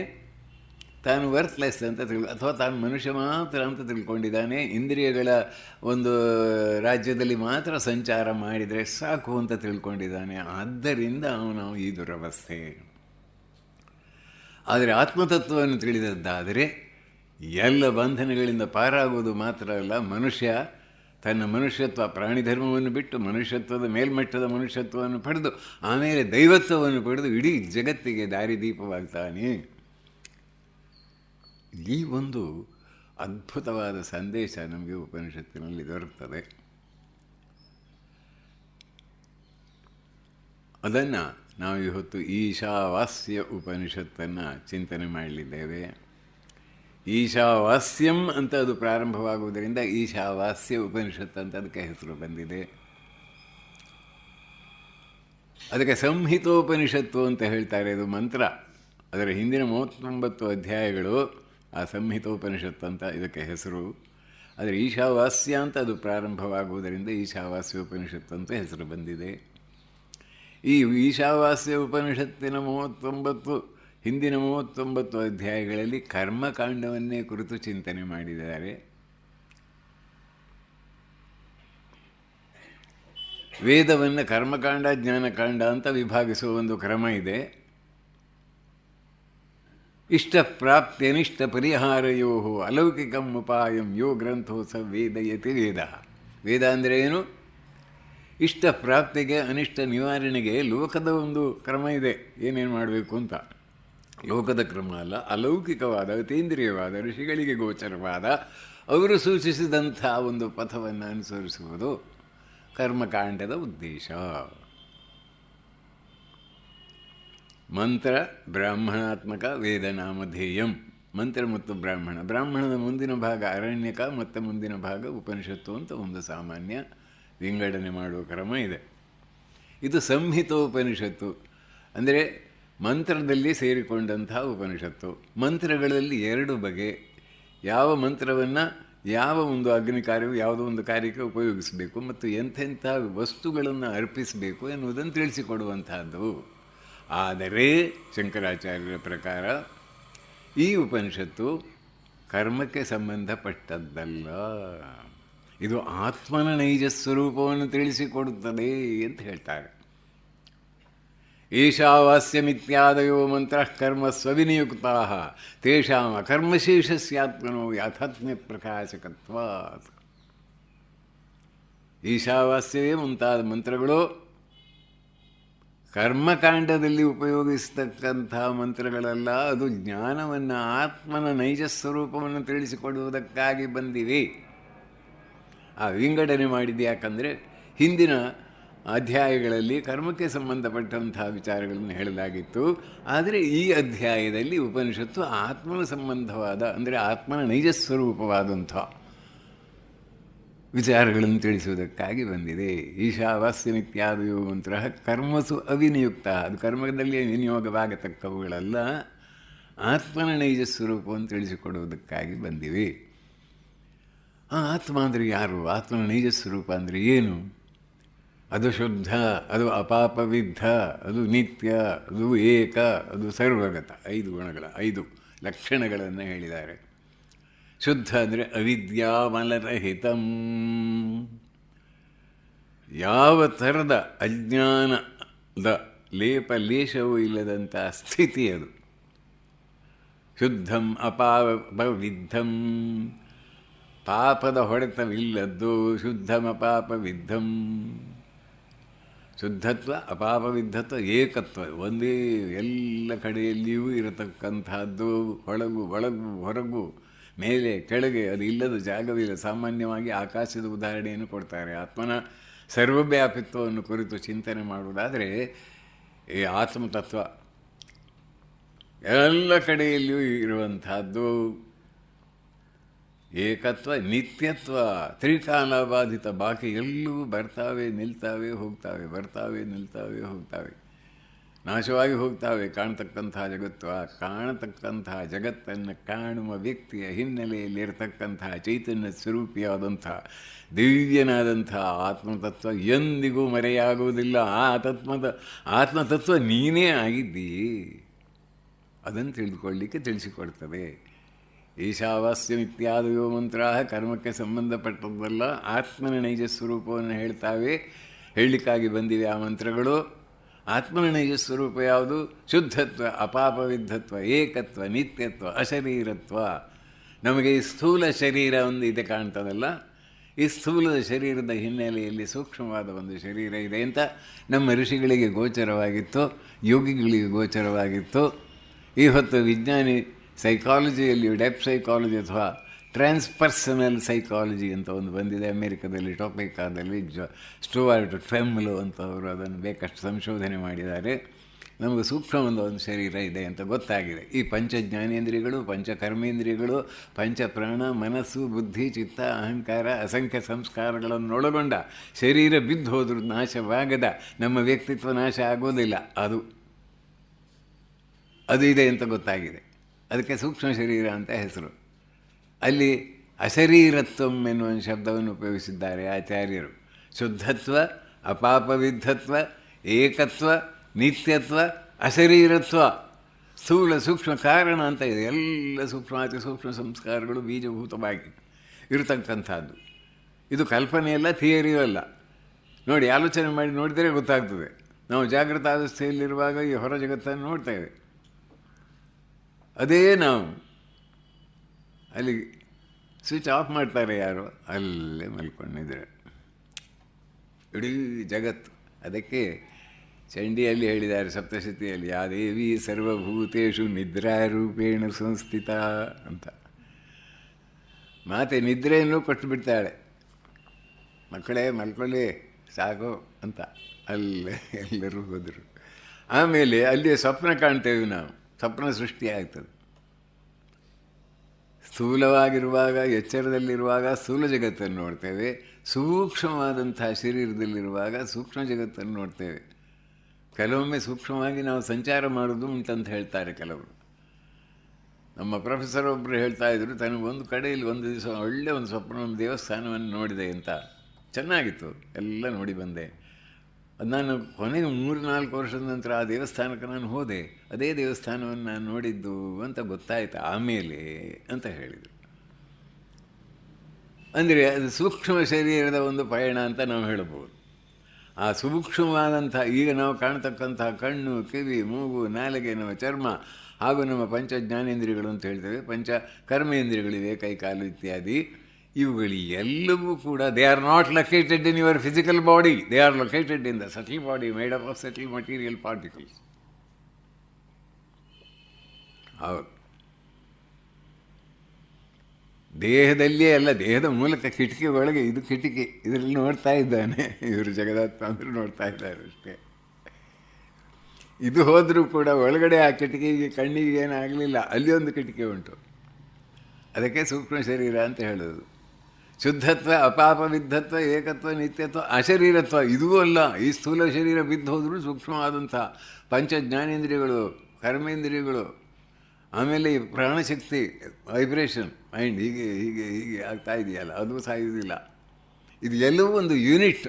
ತಾನು ವರ್ತ್ಲೆಸ್ ಅಂತ ಅಥವಾ ತಾನು ಮನುಷ್ಯ ಮಾತ್ರ ಅಂತ ತಿಳ್ಕೊಂಡಿದ್ದಾನೆ. ಇಂದ್ರಿಯಗಳ ಒಂದು ರಾಜ್ಯದಲ್ಲಿ ಮಾತ್ರ ಸಂಚಾರ ಮಾಡಿದರೆ ಸಾಕು ಅಂತ ತಿಳ್ಕೊಂಡಿದ್ದಾನೆ. ಆದ್ದರಿಂದ ಅವನು ಈ ದುರವಸ್ಥೆ. ಆದರೆ ಆತ್ಮತತ್ವವನ್ನು ತಿಳಿದದ್ದಾದರೆ ಎಲ್ಲ ಬಂಧನಗಳಿಂದ ಪಾರಾಗುವುದು ಮಾತ್ರ ಅಲ್ಲ, ಮನುಷ್ಯ ತನ್ನ ಮನುಷ್ಯತ್ವ, ಪ್ರಾಣಿ ಧರ್ಮವನ್ನು ಬಿಟ್ಟು ಮನುಷ್ಯತ್ವದ ಮೇಲ್ಮಟ್ಟದ ಮನುಷ್ಯತ್ವವನ್ನು ಪಡೆದು ಆಮೇಲೆ ದೈವತ್ವವನ್ನು ಪಡೆದು ಇಡೀ ಜಗತ್ತಿಗೆ ದಾರಿದೀಪವಾಗ್ತಾನೆ. ಈ ಒಂದು ಅದ್ಭುತವಾದ ಸಂದೇಶ ನಮಗೆ ಉಪನಿಷತ್ತಿನಲ್ಲಿ ದೊರಕ್ತದೆ. ಅದನ್ನು ನಾವು ಇವತ್ತು ಈಶಾವಾಸ್ಯ ಉಪನಿಷತ್ತನ್ನು ಚಿಂತನೆ ಮಾಡಲಿದ್ದೇವೆ. ಈಶಾವಾಸ್ಯಂ ಅಂತ ಅದು ಪ್ರಾರಂಭವಾಗುವುದರಿಂದ ಈಶಾವಾಸ್ಯ ಉಪನಿಷತ್ತು ಅಂತ ಅದಕ್ಕೆ ಹೆಸರು ಬಂದಿದೆ. ಅದಕ್ಕೆ ಸಂಹಿತೋಪನಿಷತ್ತು ಅಂತ ಹೇಳ್ತಾರೆ. ಅದು ಮಂತ್ರ. ಅದರ ಹಿಂದಿನ 39 ಅಧ್ಯಾಯಗಳು ಆ ಸಂಹಿತೋಪನಿಷತ್ತು ಅಂತ ಇದಕ್ಕೆ ಹೆಸರು. ಆದರೆ ಈಶಾವಾಸ್ಯ ಅಂತ ಅದು ಪ್ರಾರಂಭವಾಗುವುದರಿಂದ ಈಶಾವಾಸ್ಯ ಉಪನಿಷತ್ತು ಅಂತ ಹೆಸರು ಬಂದಿದೆ. ಈ ಈಶಾವಾಸ್ಯ ಉಪನಿಷತ್ತಿನ 39 ಹಿಂದಿನ 39 ಅಧ್ಯಾಯಗಳಲ್ಲಿ ಕರ್ಮಕಾಂಡವನ್ನೇ ಕುರಿತು ಚಿಂತನೆ ಮಾಡಿದ್ದಾರೆ. ವೇದವನ್ನು ಕರ್ಮಕಾಂಡ ಜ್ಞಾನಕಾಂಡ ಅಂತ ವಿಭಾಗಿಸುವ ಒಂದು ಕ್ರಮ ಇದೆ. ಇಷ್ಟಪ್ರಾಪ್ತ್ಯನಿಷ್ಟ ಪರಿಹಾರಯೋ ಅಲೌಕಿಕಂ ಉಪಾಯಂ ಯೋ ಗ್ರಂಥೋ ಸ ವೇದಯತಿ ವೇದ. ವೇದ ಅಂದರೆ ಏನು? ಇಷ್ಟ ಪ್ರಾಪ್ತಿಗೆ ಅನಿಷ್ಟ ನಿವಾರಣೆಗೆ ಲೋಕದ ಒಂದು ಕ್ರಮ ಇದೆ, ಏನೇನು ಮಾಡಬೇಕು ಅಂತ. ಲೋಕದ ಕ್ರಮ ಅಲ್ಲ, ಅಲೌಕಿಕವಾದ ಅತೀಂದ್ರಿಯವಾದ ಋಷಿಗಳಿಗೆ ಗೋಚರವಾದ ಅವರು ಸೂಚಿಸಿದಂಥ ಒಂದು ಪಥವನ್ನು ಅನುಸರಿಸುವುದು ಕರ್ಮಕಾಂಡದ ಉದ್ದೇಶ. ಮಂತ್ರ ಬ್ರಾಹ್ಮಣಾತ್ಮಕ ವೇದನಾಮಧೇಯಂ. ಮಂತ್ರ ಮತ್ತು ಬ್ರಾಹ್ಮಣದ ಮುಂದಿನ ಭಾಗ ಅರಣ್ಯಕ ಮತ್ತು ಮುಂದಿನ ಭಾಗ ಉಪನಿಷತ್ತು ಅಂತ ಒಂದು ಸಾಮಾನ್ಯ ವಿಂಗಡಣೆ ಮಾಡುವ ಕ್ರಮ ಇದೆ. ಇದು ಸಂಹಿತೋಪನಿಷತ್ತು ಅಂದರೆ ಮಂತ್ರದಲ್ಲಿ ಸೇರಿಕೊಂಡಂಥ ಉಪನಿಷತ್ತು. ಮಂತ್ರಗಳಲ್ಲಿ ಎರಡು ಬಗೆ. ಯಾವ ಮಂತ್ರವನ್ನು ಯಾವ ಒಂದು ಅಗ್ನಿ ಕಾರ್ಯವು ಯಾವುದೋ ಒಂದು ಕಾರ್ಯಕ್ಕೆ ಉಪಯೋಗಿಸಬೇಕು ಮತ್ತು ಎಂಥೆಂಥ ವಸ್ತುಗಳನ್ನು ಅರ್ಪಿಸಬೇಕು ಎನ್ನುವುದನ್ನು ತಿಳಿಸಿಕೊಡುವಂಥದ್ದು. ಆದರೆ ಶಂಕರಾಚಾರ್ಯರ ಪ್ರಕಾರ ಈ ಉಪನಿಷತ್ತು ಕರ್ಮಕ್ಕೆ ಸಂಬಂಧಪಟ್ಟದ್ದಲ್ಲ, ಇದು ಆತ್ಮನ ನೈಜ ಸ್ವರೂಪವನ್ನು ತಿಳಿಸಿಕೊಡುತ್ತದೆ ಅಂತ ಹೇಳ್ತಾರೆ. ಈಶಾವಾಸ್ಯಮಿತ್ಯಾದಯೋ ಮಂತ್ರ ಕರ್ಮ ಸ್ವವಿನಿಯುಕ್ತಾ ತೇಷಾಂ ಅಕರ್ಮಶೇಷಸ್ಯಾತ್ಮನೋ ಯಾಥಾತ್ಮ್ಯ ಪ್ರಕಾಶಕತ್ವಾತ್. ಈಶಾವಾಸ್ಯವೇ ಮುಂತಾದ ಮಂತ್ರಗಳು ಕರ್ಮಕಾಂಡದಲ್ಲಿ ಉಪಯೋಗಿಸತಕ್ಕಂಥ ಮಂತ್ರಗಳಲ್ಲ, ಅದು ಜ್ಞಾನವನ್ನು ಆತ್ಮನ ನೈಜ ಸ್ವರೂಪವನ್ನು ತಿಳಿಸಿಕೊಡುವುದಕ್ಕಾಗಿ ಬಂದಿವೆ. ಆ ವಿಂಗಡಣೆ ಮಾಡಿದ್ದು ಯಾಕಂದರೆ ಹಿಂದಿನ ಅಧ್ಯಾಯಗಳಲ್ಲಿ ಕರ್ಮಕ್ಕೆ ಸಂಬಂಧಪಟ್ಟಂಥ ವಿಚಾರಗಳನ್ನು ಹೇಳಲಾಗಿತ್ತು. ಆದರೆ ಈ ಅಧ್ಯಾಯದಲ್ಲಿ ಉಪನಿಷತ್ತು ಆತ್ಮನ ಸಂಬಂಧವಾದ ಅಂದರೆ ಆತ್ಮನ ನೈಜ ಸ್ವರೂಪವಾದಂಥ ವಿಚಾರಗಳನ್ನು ತಿಳಿಸುವುದಕ್ಕಾಗಿ ಬಂದಿದೆ. ಈಶಾವಾಸ್ಯಮಿತ್ಯಾದಯೋ ಮಂತ್ರ ಕರ್ಮಸು ಅವಿನಿಯುಕ್ತ, ಅದು ಕರ್ಮದಲ್ಲಿ ವಿನಿಯೋಗವಾಗತಕ್ಕವುಗಳಲ್ಲ, ಆತ್ಮನ ನೈಜ ಸ್ವರೂಪವನ್ನು ತಿಳಿಸಿಕೊಡುವುದಕ್ಕಾಗಿ ಬಂದಿವೆ. ಆ ಆತ್ಮ ಅಂದರೆ ಯಾರು? ಆತ್ಮನ ನೈಜ ಸ್ವರೂಪ ಅಂದರೆ ಏನು? ಅದು ಶುದ್ಧ, ಅದು ಅಪಾಪವಿದ್ಧ, ಅದು ನಿತ್ಯ, ಅದು ಏಕ, ಅದು ಸರ್ವಗತ. 5 ಗುಣಗಳ 5 ಲಕ್ಷಣಗಳನ್ನು ಹೇಳಿದ್ದಾರೆ. ಶುದ್ಧ ಅಂದರೆ ಅವಿದ್ಯಾಮಲರಹಿತಂ, ಯಾವ ಥರದ ಅಜ್ಞಾನದ ಲೇಪಲೇಶವೂ ಇಲ್ಲದಂಥ ಸ್ಥಿತಿ ಅದು. ಶುದ್ಧಂ ಅಪಾಪವಿದ್ಧಂ, ಪಾಪದ ಹೊಡೆತವಿಲ್ಲದ್ದು. ಶುದ್ಧಮಪಾಪವಿದ್ಧಂ, ಶುದ್ಧತ್ವ ಅಪಾಪವಿದ್ಧತ್ವ ಏಕತ್ವ, ಒಂದೇ ಎಲ್ಲ ಕಡೆಯಲ್ಲಿಯೂ ಇರತಕ್ಕಂಥದ್ದು. ಒಳಗು ಹೊರಗು ಮೇಲೆ ಕೆಳಗೆ ಅದು ಇಲ್ಲದ ಜಾಗವಿಲ್ಲ. ಸಾಮಾನ್ಯವಾಗಿ ಆಕಾಶದ ಉದಾಹರಣೆಯನ್ನು ಕೊಡ್ತಾರೆ. ಆತ್ಮನ ಸರ್ವವ್ಯಾಪಿತ್ವವನ್ನು ಕುರಿತು ಚಿಂತನೆ ಮಾಡುವುದಾದರೆ ಈ ಆತ್ಮತತ್ವ ಎಲ್ಲ ಕಡೆಯಲ್ಲಿಯೂ ಇರುವಂಥದ್ದು. ಏಕತ್ವ, ನಿತ್ಯತ್ವ, ತ್ರಿಕಾಲಬಾಧಿತ, ಬಾಕಿ ಎಲ್ಲವೂ ಬರ್ತಾವೆ ನಿಲ್ತಾವೆ ಹೋಗ್ತಾವೆ, ಬರ್ತಾವೆ ನಿಲ್ತಾವೆ ಹೋಗ್ತಾವೆ, ನಾಶವಾಗಿ ಹೋಗ್ತಾವೆ. ಕಾಣತಕ್ಕಂಥ ಜಗತ್ತು, ಆ ಕಾಣತಕ್ಕಂಥ ಜಗತ್ತನ್ನು ಕಾಣುವ ವ್ಯಕ್ತಿಯ ಹಿನ್ನೆಲೆಯಲ್ಲಿರತಕ್ಕಂಥ ಚೈತನ್ಯ ಸ್ವರೂಪಿಯಾದಂಥ ದಿವ್ಯನಾದಂಥ ಆತ್ಮತತ್ವ ಎಂದಿಗೂ ಮರೆಯಾಗುವುದಿಲ್ಲ. ಆ ಆತ್ಮತತ್ವ ನೀನೇ ಆಗಿದ್ದೀ, ಅದನ್ನು ತಿಳಿದುಕೊಳ್ಳಲಿಕ್ಕೆ ತಿಳಿಸಿಕೊಡ್ತದೆ. ಈಶಾವಾಸ್ಯಮಿತ್ಯಾದಯೋ ಮಂತ್ರ ಕರ್ಮಕ್ಕೆ ಸಂಬಂಧಪಟ್ಟದ್ದಲ್ಲ, ಆತ್ಮನ ನೈಜ ಸ್ವರೂಪವನ್ನು ಹೇಳ್ತಾವೆ, ಹೇಳಲಿಕ್ಕಾಗಿ ಬಂದಿವೆ ಆ ಮಂತ್ರಗಳು. ಆತ್ಮನ ನೈಜ ಸ್ವರೂಪ ಯಾವುದು? ಶುದ್ಧತ್ವ, ಅಪಾಪವಿದ್ಧತ್ವ, ಏಕತ್ವ, ನಿತ್ಯತ್ವ, ಅಶರೀರತ್ವ. ನಮಗೆ ಈ ಸ್ಥೂಲ ಶರೀರ ಒಂದು ಇದೆ ಕಾಣ್ತದಲ್ಲ, ಈ ಸ್ಥೂಲದ ಶರೀರದ ಹಿನ್ನೆಲೆಯಲ್ಲಿ ಸೂಕ್ಷ್ಮವಾದ ಒಂದು ಶರೀರ ಇದೆ ಅಂತ ನಮ್ಮ ಋಷಿಗಳಿಗೆ ಗೋಚರವಾಗಿತ್ತು, ಯೋಗಿಗಳಿಗೆ ಗೋಚರವಾಗಿತ್ತು. ಈ ಹೊತ್ತು ವಿಜ್ಞಾನಿ ಸೈಕಾಲಜಿಯಲ್ಲಿ ಡೆಪ್ ಸೈಕಾಲಜಿ ಅಥವಾ ಟ್ರಾನ್ಸ್ಪರ್ಸನಲ್ ಸೈಕಾಲಜಿ ಅಂತ ಒಂದು ಬಂದಿದೆ ಅಮೇರಿಕಾದಲ್ಲಿ, ಟೊಪೆಕಾದಲ್ಲಿ. ಸ್ಟುವರ್ಟ್ ಟ್ವೆಮ್ಲು ಅಂತವರು ಅದನ್ನು ಬೇಕಷ್ಟು ಸಂಶೋಧನೆ ಮಾಡಿದ್ದಾರೆ. ನಮಗೆ ಸೂಕ್ಷ್ಮವಾದ ಒಂದು ಶರೀರ ಇದೆ ಅಂತ ಗೊತ್ತಾಗಿದೆ. ಈ ಪಂಚ ಜ್ಞಾನೇಂದ್ರಿಯಗಳು, ಪಂಚಕರ್ಮೇಂದ್ರಿಯಗಳು, ಪಂಚಪ್ರಾಣ, ಮನಸ್ಸು, ಬುದ್ಧಿ, ಚಿತ್ತ, ಅಹಂಕಾರ, ಅಸಂಖ್ಯ ಸಂಸ್ಕಾರಗಳನ್ನೊಳಗೊಂಡ ಶರೀರ ಬಿದ್ದು ಹೋದರೂ ನಾಶವಾಗದ, ನಮ್ಮ ವ್ಯಕ್ತಿತ್ವ ನಾಶ ಆಗೋದಿಲ್ಲ, ಅದು ಇದೆ ಅಂತ ಗೊತ್ತಾಗಿದೆ. ಅದಕ್ಕೆ ಸೂಕ್ಷ್ಮ ಶರೀರ ಅಂತ ಹೆಸರು. ಅಲ್ಲಿ ಅಶರೀರತ್ವಂ ಎನ್ನುವ ಶಬ್ದವನ್ನು ಉಪಯೋಗಿಸಿದ್ದಾರೆ ಆಚಾರ್ಯರು. ಶುದ್ಧತ್ವ, ಅಪಾಪವಿದ್ಧತ್ವ, ಏಕತ್ವ, ನಿತ್ಯತ್ವ, ಅಶರೀರತ್ವ, ಸ್ಥೂಲ ಸೂಕ್ಷ್ಮ ಕಾರಣ ಅಂತ ಇದೆ. ಎಲ್ಲ ಸೂಕ್ಷ್ಮ ಅತಿ ಸೂಕ್ಷ್ಮ ಸಂಸ್ಕಾರಗಳು ಬೀಜಭೂತವಾಗಿ ಇರತಕ್ಕಂಥದ್ದು. ಇದು ಕಲ್ಪನೆಯಲ್ಲ, ಥಿಯರಿಯೂ ಅಲ್ಲ. ನೋಡಿ, ಆಲೋಚನೆ ಮಾಡಿ ನೋಡಿದರೆ ಗೊತ್ತಾಗ್ತದೆ. ನಾವು ಜಾಗೃತ ಅವಸ್ಥೆಯಲ್ಲಿರುವಾಗ ಈ ಹೊರ ಜಗತ್ತನ್ನು ನೋಡ್ತೇವೆ. ಅದೇ ನಾವು ಅಲ್ಲಿ ಸ್ವಿಚ್ ಆಫ್ ಮಾಡ್ತಾರೆ ಯಾರು, ಅಲ್ಲೇ ಮಲ್ಕೊಂಡಿದ್ದಾರೆ ಇಡೀ ಜಗತ್ತು. ಅದಕ್ಕೆ ಚಂಡಿಯಲ್ಲಿ ಹೇಳಿದ್ದಾರೆ ಸಪ್ತಶತಿಯಲ್ಲಿ, ಯಾ ದೇವಿ ಸರ್ವಭೂತೇಷು ನಿದ್ರಾರೂಪೇಣ ಸಂಸ್ಥಿತ ಅಂತ. ಮಾತೆ ನಿದ್ರೆಯನ್ನು ಕೊಟ್ಟುಬಿಡ್ತಾಳೆ, ಮಕ್ಕಳೇ ಮಲ್ಕೊಳ್ಳಿ ಸಾಕು ಅಂತ. ಅಲ್ಲೇ ಎಲ್ಲರೂ ಹೋದರು. ಆಮೇಲೆ ಅಲ್ಲಿ ಸ್ವಪ್ನ ಕಾಣ್ತೇವೆ ನಾವು, ಸ್ವಪ್ನ ಸೃಷ್ಟಿ ಆಗ್ತದೆ. ಸ್ಥೂಲವಾಗಿರುವಾಗ, ಎಚ್ಚರದಲ್ಲಿರುವಾಗ ಸ್ಥೂಲ ಜಗತ್ತನ್ನು ನೋಡ್ತೇವೆ, ಸೂಕ್ಷ್ಮವಾದಂಥ ಶರೀರದಲ್ಲಿರುವಾಗ ಸೂಕ್ಷ್ಮ ಜಗತ್ತನ್ನು ನೋಡ್ತೇವೆ. ಕೆಲವೊಮ್ಮೆ ಸೂಕ್ಷ್ಮವಾಗಿ ನಾವು ಸಂಚಾರ ಮಾಡೋದು ಉಂಟಂತ ಹೇಳ್ತಾರೆ ಕೆಲವರು. ನಮ್ಮ ಪ್ರೊಫೆಸರ್ ಒಬ್ಬರು ಹೇಳ್ತಾ ಇದ್ರು, ತನಗೊಂದು ಕಡೆಯಲ್ಲಿ ಒಂದು ದಿವಸ ಒಳ್ಳೆಯ ಒಂದು ಸ್ವಪ್ನ, ಒಂದು ದೇವಸ್ಥಾನವನ್ನು ನೋಡಿದೆ ಅಂತ. ಚೆನ್ನಾಗಿತ್ತು, ಎಲ್ಲ ನೋಡಿ ಬಂದೆ. ಅದು ನಾನು ಕೊನೆಗೆ 3-4 ವರ್ಷದ ನಂತರ ಆ ದೇವಸ್ಥಾನಕ್ಕೆ ನಾನು ಹೋದೆ. ಅದೇ ದೇವಸ್ಥಾನವನ್ನು ನಾನು ನೋಡಿದ್ದು ಅಂತ ಗೊತ್ತಾಯಿತು ಆಮೇಲೆ ಅಂತ ಹೇಳಿದರು. ಅಂದರೆ ಅದು ಸೂಕ್ಷ್ಮ ಶರೀರದ ಒಂದು ಪಯಣ ಅಂತ ನಾವು ಹೇಳಬಹುದು. ಆ ಸೂಕ್ಷ್ಮವಾದಂಥ ಈಗ ನಾವು ಕಾಣ್ತಕ್ಕಂಥ ಕಣ್ಣು, ಕಿವಿ, ಮೂಗು, ನಾಲಿಗೆ, ನಮ್ಮ ಚರ್ಮ ಹಾಗೂ ನಮ್ಮ ಪಂಚ ಜ್ಞಾನೇಂದ್ರಿಯಗಳು ಅಂತ ಹೇಳ್ತೇವೆ, ಪಂಚ ಕರ್ಮೇಂದ್ರಿಯಗಳಿವೆ, ಕೈ ಕಾಲು ಇತ್ಯಾದಿ. ಇವುಗಳು ಎಲ್ಲವೂ ಕೂಡ they are not located in your physical body, they are located in the subtle body made up of subtle material particles. ಹೌದು, ದೇಹದಲ್ಲಿಯೇ ಅಲ್ಲ, ದೇಹದ ಮೂಲಕ ಕಿಟಕಿ ಒಳಗೆ, ಇದು ಕಿಟಕಿ, ಇದರಲ್ಲಿ ನೋಡ್ತಾ ಇದ್ದಾನೆ ಇವರು ಜಗದಾತ್ಮ ಅಂದರೂ ನೋಡ್ತಾ ಇದ್ದಾರೆ ಅಷ್ಟೇ. ಇದು ಹೋದರೂ ಕೂಡ ಒಳಗಡೆ ಆ ಕಿಟಕಿಗೆ ಕಣ್ಣಿಗೆ ಏನಾಗಲಿಲ್ಲ, ಅಲ್ಲಿ ಒಂದು ಕಿಟಕಿ ಉಂಟು. ಅದಕ್ಕೆ ಸೂಕ್ಷ್ಮ ಶರೀರ ಅಂತ ಹೇಳೋದು. ಶುದ್ಧತ್ವ, ಅಪಾಪ ವಿದ್ಧತ್ವ, ಏಕತ್ವ, ನಿತ್ಯತ್ವ, ಅಶರೀರತ್ವ ಇದೂ ಅಲ್ಲ. ಈ ಸ್ಥೂಲ ಶರೀರ ಬಿದ್ದು ಹೋದರೂ ಸೂಕ್ಷ್ಮವಾದಂಥ ಪಂಚ ಜ್ಞಾನೇಂದ್ರಿಯಗಳು, ಕರ್ಮೇಂದ್ರಿಯಗಳು, ಆಮೇಲೆ ಈ ಪ್ರಾಣಶಕ್ತಿ, ವೈಬ್ರೇಷನ್, ಮೈಂಡ್ ಹೀಗೆ ಹೀಗೆ ಹೀಗೆ ಆಗ್ತಾ ಇದೆಯಲ್ಲ, ಅದು ಸಾಯುವುದಿಲ್ಲ. ಇದು ಎಲ್ಲವೂ ಒಂದು ಯೂನಿಟ್,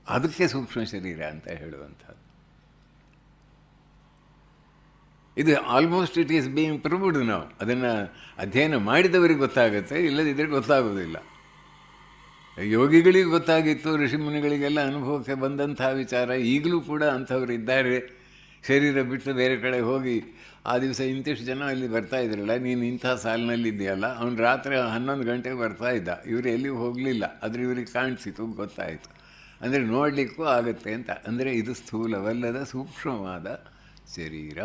ಅದಕ್ಕೆ ಸೂಕ್ಷ್ಮ ಶರೀರ ಅಂತ ಹೇಳುವಂಥದ್ದು. ಇದು almost it is being proved. ನಾವು ಅದನ್ನು ಅಧ್ಯಯನ ಮಾಡಿದವರಿಗೆ ಗೊತ್ತಾಗುತ್ತೆ, ಇಲ್ಲದಿದ್ದರೆ ಗೊತ್ತಾಗೋದಿಲ್ಲ. ಯೋಗಿಗಳಿಗೆ ಗೊತ್ತಾಗಿತ್ತು, ಋಷಿಮುನಿಗಳಿಗೆಲ್ಲ ಅನುಭವಕ್ಕೆ ಬಂದಂಥ ವಿಚಾರ. ಈಗಲೂ ಕೂಡ ಅಂಥವ್ರು ಇದ್ದಾರೆ. ಶರೀರ ಬಿಟ್ಟು ಬೇರೆ ಕಡೆ ಹೋಗಿ ಆ ದಿವಸ ಇಂತಿಷ್ಟು ಜನ ಅಲ್ಲಿ ಬರ್ತಾ ಇದ್ರಲ್ಲ, ನೀನು ಇಂಥ ಸಾಲಿನಲ್ಲಿದೆಯಲ್ಲ, ಅವನು ರಾತ್ರಿ 11 ಗಂಟೆಗೆ ಬರ್ತಾ ಇದ್ದ. ಇವರು ಎಲ್ಲಿಗೂ ಹೋಗಲಿಲ್ಲ, ಆದರೆ ಇವ್ರಿಗೆ ಕಾಣಿಸಿತು, ಗೊತ್ತಾಯಿತು. ಅಂದರೆ ನೋಡಲಿಕ್ಕೂ ಆಗುತ್ತೆ ಅಂತ. ಅಂದರೆ ಇದು ಸ್ಥೂಲವಲ್ಲದ ಸೂಕ್ಷ್ಮವಾದ ಶರೀರ,